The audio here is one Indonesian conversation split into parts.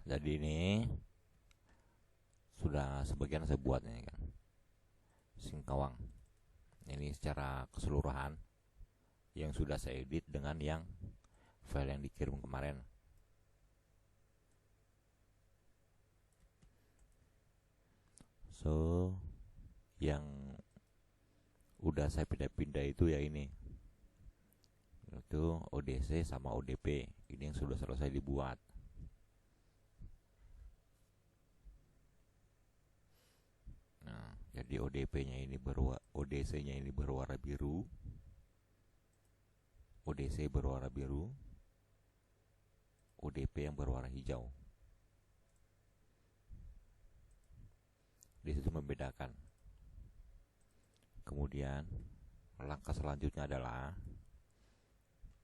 Jadi ini sudah sebagian saya buat ini kan, Singkawang. Ini secara keseluruhan yang sudah saya edit dengan yang file yang dikirim kemarin. So, yang udah saya pindah-pindah itu ya ini. Itu ODC sama ODP. Ini yang sudah selesai dibuat. Nah, jadi ODC-nya ini berwarna biru. ODC berwarna biru. ODP yang berwarna hijau. Di situ membedakan. Kemudian langkah selanjutnya adalah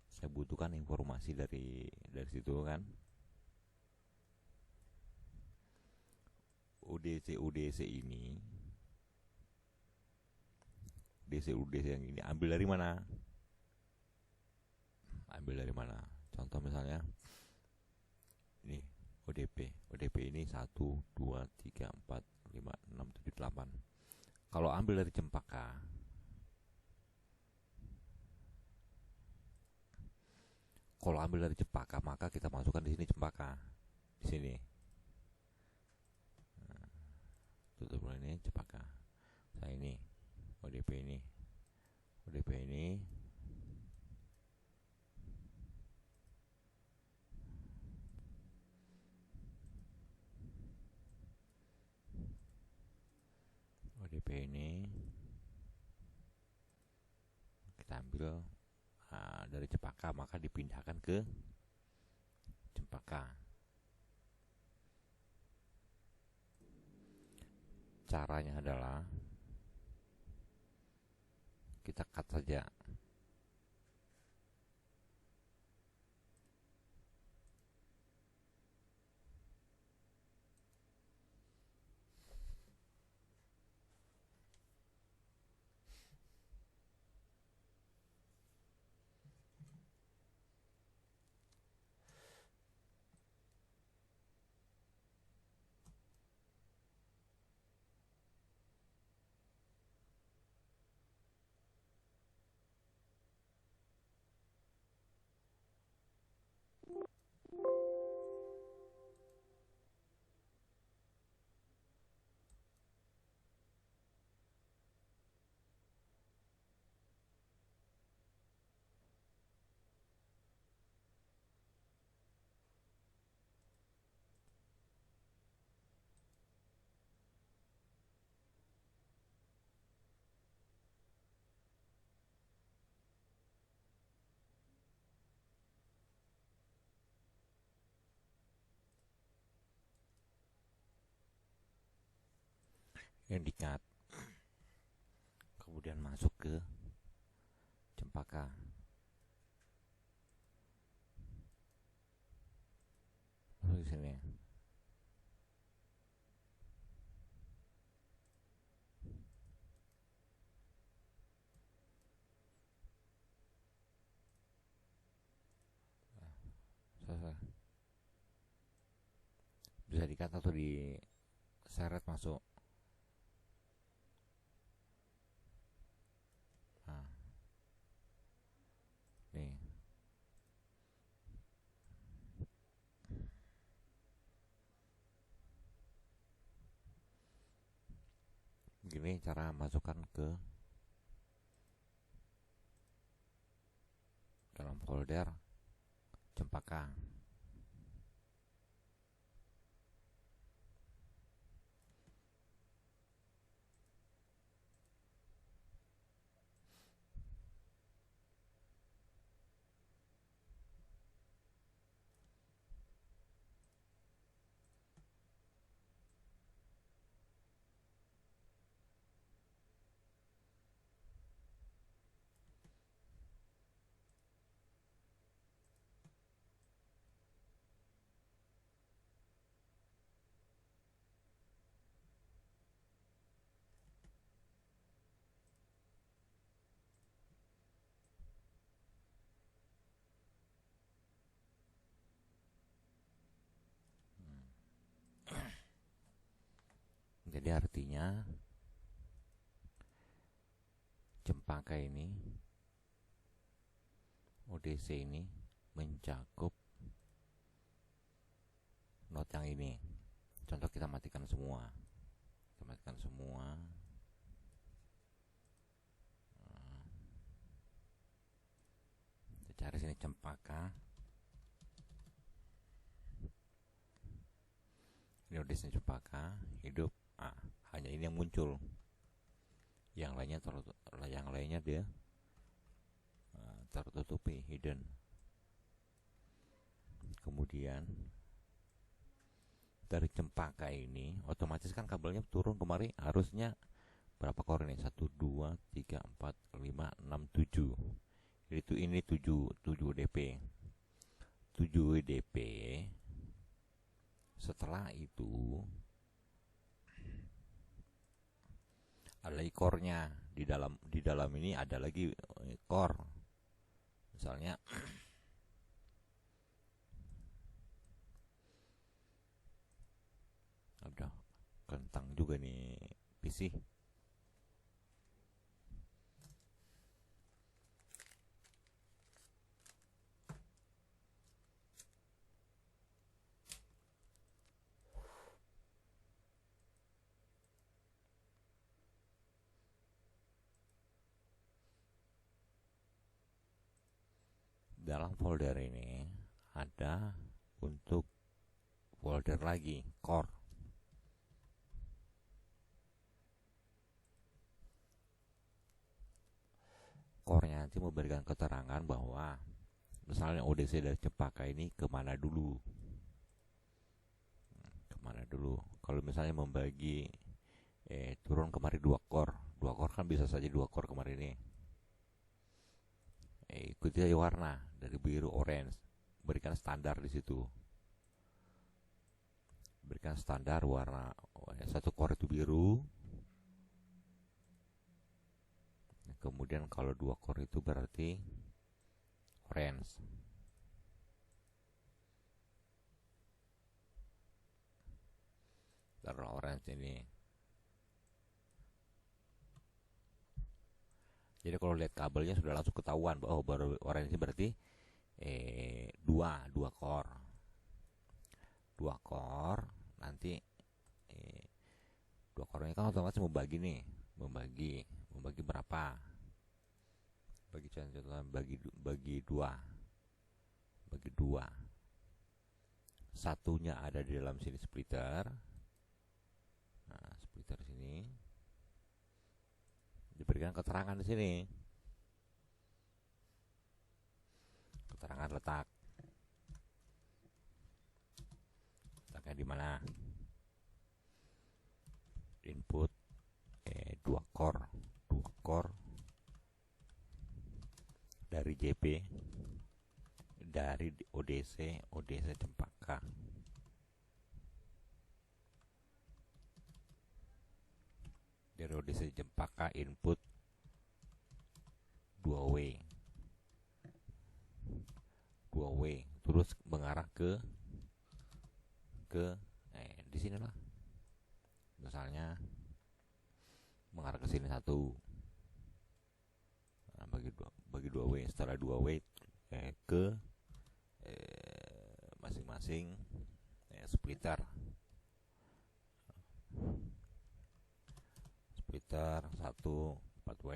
saya butuhkan informasi dari situ kan. ODC ini ODC yang ini ambil dari mana? Contoh misalnya ini ODP ini 1 2 3 4 5 6 7 8. Kalau ambil dari Cempaka, maka kita masukkan di sini Cempaka. Di sini. Nah, tutup ini Cempaka. Saya ini ODP ini. ODP ini kita ambil dari Cempaka, maka dipindahkan ke Cempaka. Caranya adalah kita cut saja. Yang di-cut. Kemudian masuk ke Cempaka. Masuk di sini. Selesai. Bisa di-cut atau diseret masuk. Nah, nih. Gini cara masukkan ke dalam folder Cempaka. Jadi artinya Cempaka ini, ODC ini mencakup not yang ini. Contoh, kita matikan semua. Kita matikan semua. Kita cari sini Cempaka. Ini ODC Cempaka hidup. Hanya ini yang muncul. Yang lainnya dia tertutupi, hidden. Kemudian dari Cempaka ini otomatis kan kabelnya turun kemari, harusnya berapa core ini? 1 2 3 4 5 6 7. Itu ini 7 DP. 7 DP. Setelah itu ada lagi core-nya. Di dalam ini ada lagi core. Misalnya udah kentang juga nih PC. Dalam folder ini ada untuk folder lagi core. Core-nya nanti memberikan keterangan bahwa misalnya ODC dari Cempaka ini kemana dulu. Kalau misalnya membagi turun kemari 2 core kan bisa saja 2 core kemari ini. Ikuti aja warna dari biru orange, berikan standar di situ. Berikan standar warna. Satu core itu biru. Kemudian kalau 2 core itu berarti orange. Taruh orange ini. Jadi kalau lihat kabelnya sudah langsung ketahuan bahwa baru orange ini berarti 2 core. 2 core nanti 2 core ini kan otomatis membagi nih. Membagi berapa? Bagi contoh bagi 2. Bagi 2. Satunya ada di dalam sini splitter. Nah, splitter sini diberikan keterangan di sini. Keterangan letak. Letaknya di mana? Input 2 core dari JP, dari ODC Cempaka. Dari ODC Cempaka input 2W terus mengarah ke di sini lah. Misalnya mengarah ke sini 1. Nah, bagi 2W. Setelah 2W ke masing-masing splitter 1 4W.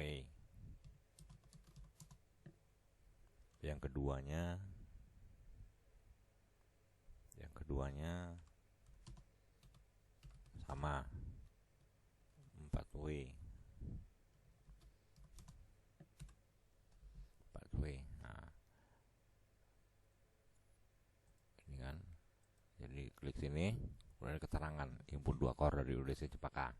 Yang keduanya sama 4W. Nah, ini kan, jadi klik sini, udah ada keterangan input 2 core dari ODC Cempaka.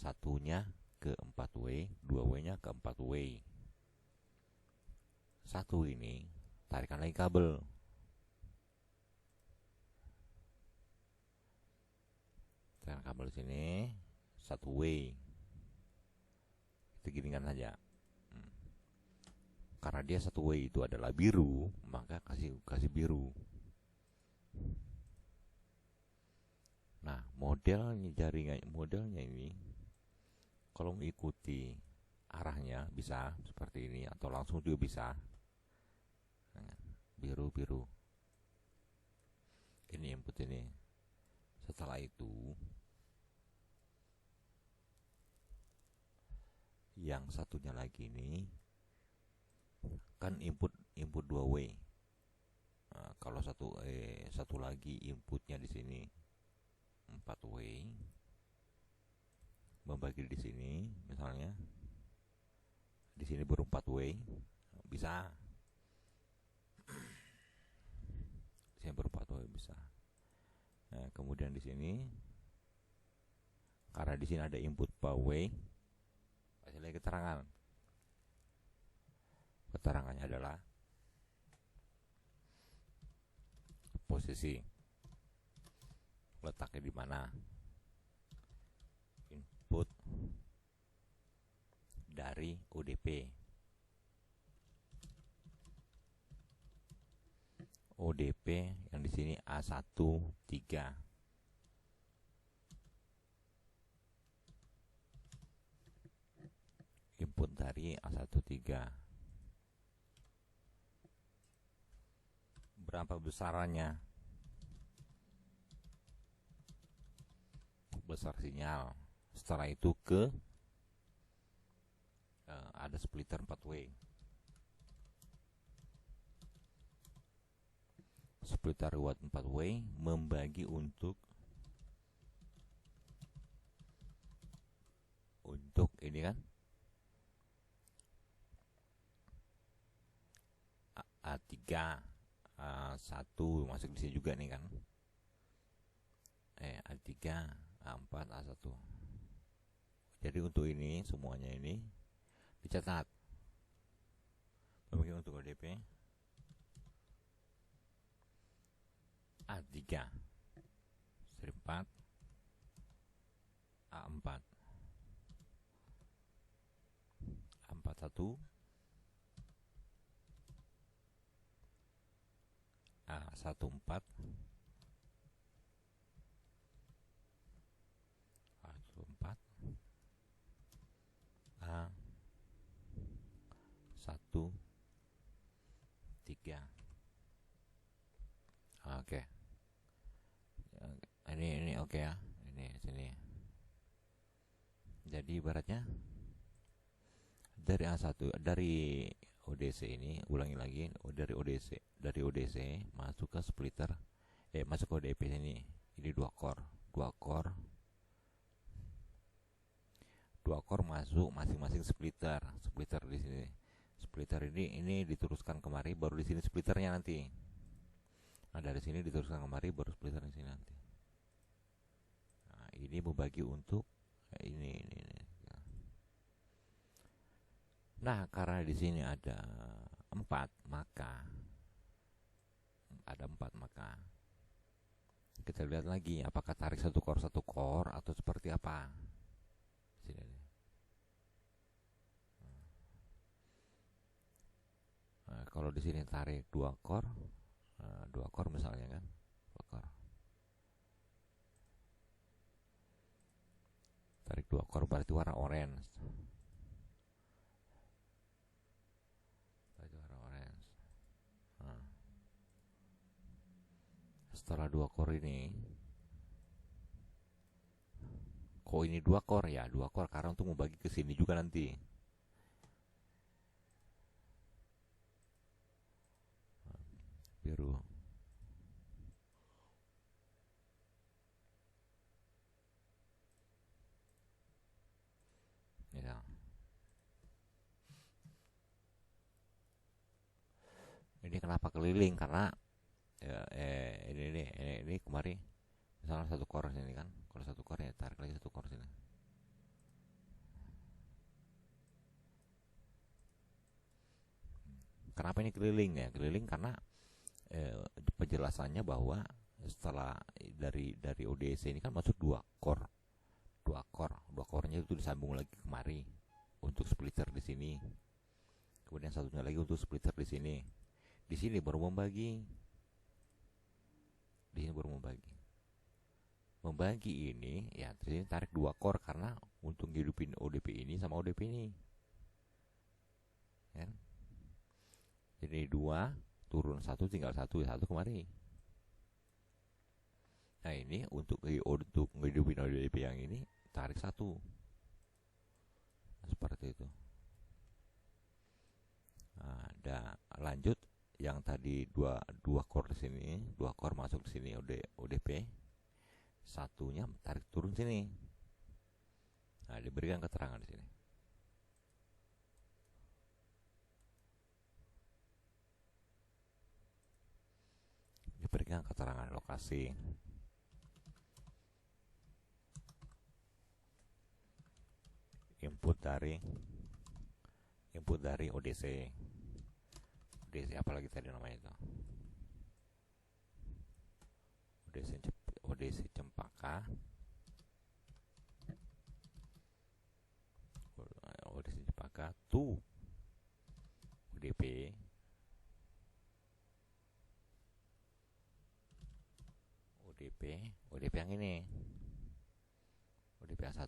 Satunya ke 4W, 2W-nya ke 4W. 1 ini tarikan lagi kabel. Tarikan kabel sini 1W. Kita ginikan saja. Karena dia satu way itu adalah biru, maka kasih biru. Nah, modelnya ini kalau mengikuti arahnya bisa seperti ini atau langsung juga bisa. Biru. Ini input ini. Setelah itu yang satunya lagi ini kan input dua way. Nah, kalau satu lagi inputnya di sini 4 way, membagi di sini misalnya di sini baru 4 way, bisa. Di sini baru 4 way bisa. Nah, kemudian di sini karena di sini ada input way, kasih lagi keterangan. Keterangannya adalah posisi letaknya di mana, input dari ODP. ODP yang di sini A13. Input dari A13. Berapa besarannya? Besar sinyal. Setelah itu ada splitter 4 way. Splitter buat 4 way membagi untuk ini kan A3 A1 masuk di sini juga nih kan. A3 A4 A1. Jadi untuk ini semuanya ini dicatat. Membagi untuk ODP A3 strip 4 A4 A41 A14 A14 A13. Oke. Ini oke ya. Ini sini. Jadi ibaratnya dari A1 dari ODC ini ulangi lagi dari ODC masuk ke splitter masuk ke ODP ini dua core masuk masing-masing splitter di sini. Splitter ini diteruskan kemari, baru di sini splitternya nanti. Nah, dari sini diteruskan kemari, baru splitter di sini nanti. Nah, ini membagi untuk ini. Nah, karena di sini ada 4, maka kita lihat lagi apakah tarik satu core atau seperti apa. Sini. Nah, kalau di sini tarik 2 core misalnya kan, 2 core. Tarik 2 core berarti warna orange. Setelah 2 core ini, kok ini 2 core ya, 2 core karena untuk membagi ke sini juga nanti. Biru. Ya. Ini kenapa keliling? Karena ini kemarin misalnya satu core sini kan, kalau satu core ya tarik lagi satu core sini. Kenapa ini keliling ya? Keliling karena penjelasannya bahwa setelah dari ODC ini kan masuk 2 core-nya itu disambung lagi kemari untuk splitter di sini. Kemudian satunya lagi untuk splitter di sini. Di sini baru membagi. Di sini baru membagi. Membagi ini ya, terus tarik 2 core karena untuk hidupin ODP ini sama ODP ini. Kan? Jadi 2 turun 1 tinggal 1 kemari. Nah, ini untuk menghidupin ODP yang ini tarik 1. Nah, seperti itu. Nah, lanjut yang tadi dua core di sini, 2 core masuk di sini ODP. Satunya tarik turun sini. Nah, diberikan keterangan di sini. Diberikan keterangan lokasi. Input dari ODC. ODC apalagi tadi namanya itu? ODC Cempaka. ODC Cempaka to ODP. ODP yang ini. ODP yang 1.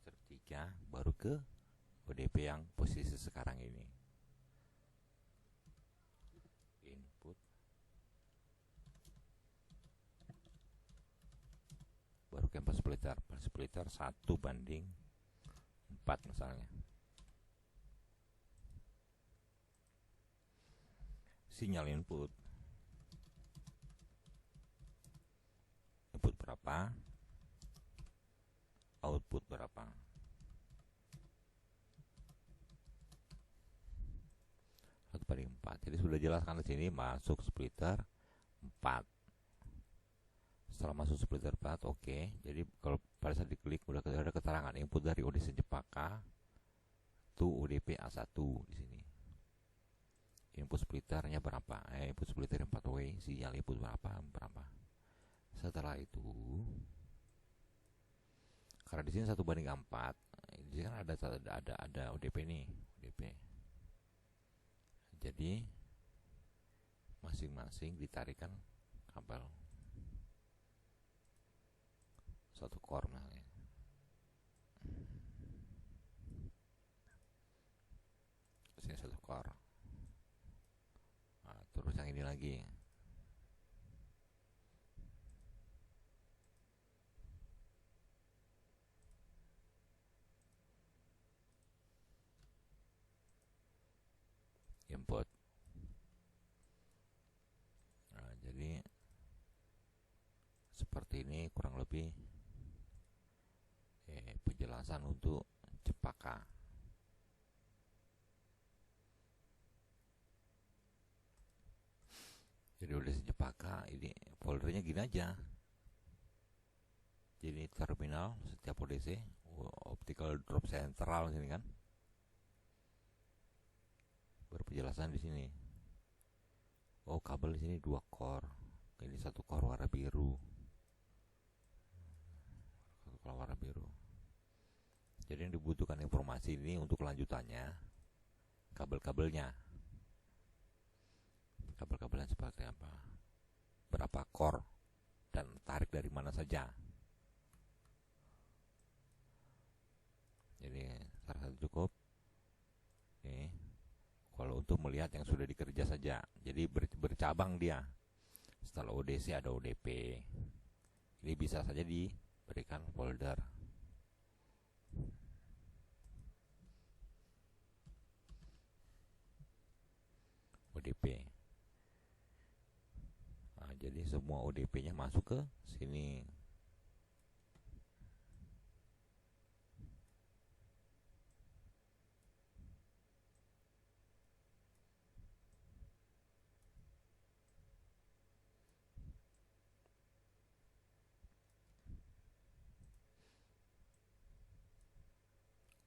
Step 3 baru ke ODP yang posisi sekarang ini. Input baru ke splitter 1:4 misalnya. Sinyal input berapa, output berapa. Pada 4. Jadi sudah jelaskan di sini masuk splitter 4. Setelah masuk splitter 4, oke. Jadi kalau pada saat diklik udah ada keterangan input dari ODC Cempaka to ODP A1 di sini. Input splitternya berapa? Input splitter 4W, sinyal input berapa. Setelah itu, karena di sini 1:4, di sini kan ada ODP nih, ODP. Jadi masing-masing ditarikan kabel 1 core misalnya. Sini 1 core. Nah, terus yang ini lagi. Input. Nah, jadi seperti ini kurang lebih penjelasan untuk Cempaka. Jadi udah Cempaka ini foldernya gini aja. Jadi terminal setiap ODC, optical drop central sini kan. Berpenjelasan di sini. Oh, kabel di sini 2 core. Ini 1 core warna biru. 1 core warna biru. Jadi yang dibutuhkan informasi ini untuk kelanjutannya kabel-kabelnya. Kabel-kabelnya seperti apa? Berapa core dan tarik dari mana saja. Jadi salah satu cukup. Nih. Kalau untuk melihat yang sudah dikerja saja, jadi bercabang dia. Setelah ODC ada ODP. Ini bisa saja diberikan folder. ODP. Nah, jadi semua ODP-nya masuk ke sini.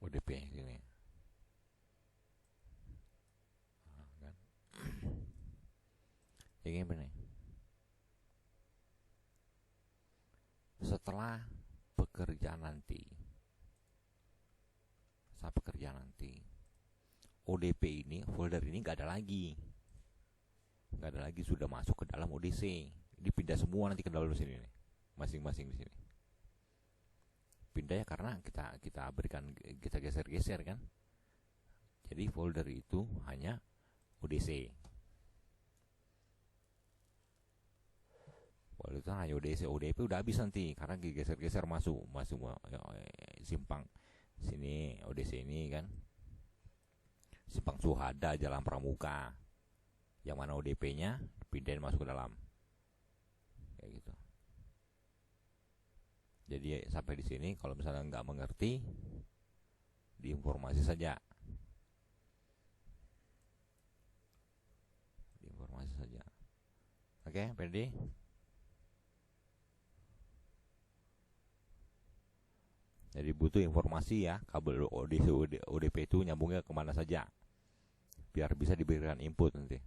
ODP sini. Nah, kan? Ini apa nih? Setelah pekerjaan nanti saat pekerjaan nanti. ODP ini, folder ini nggak ada lagi, sudah masuk ke dalam ODC. Dipindah semua nanti ke dalam sini nih, masing-masing di sini. Pindah ya karena kita berikan, kita geser-geser kan. Jadi folder itu hanya ODC. Folder itu hanya ODC. ODP udah habis nanti karena geser-geser masuk simpang sini ODC ini kan. Simpang Suhada, Jalan Pramuka. Yang mana ODP-nya pindahin masuk ke dalam. Kayak gitu. Jadi sampai di sini kalau misalnya nggak mengerti, diinformasi saja. Oke, Ferdi. Jadi butuh informasi ya, kabel ODP itu nyambungnya kemana saja, biar bisa diberikan input nanti.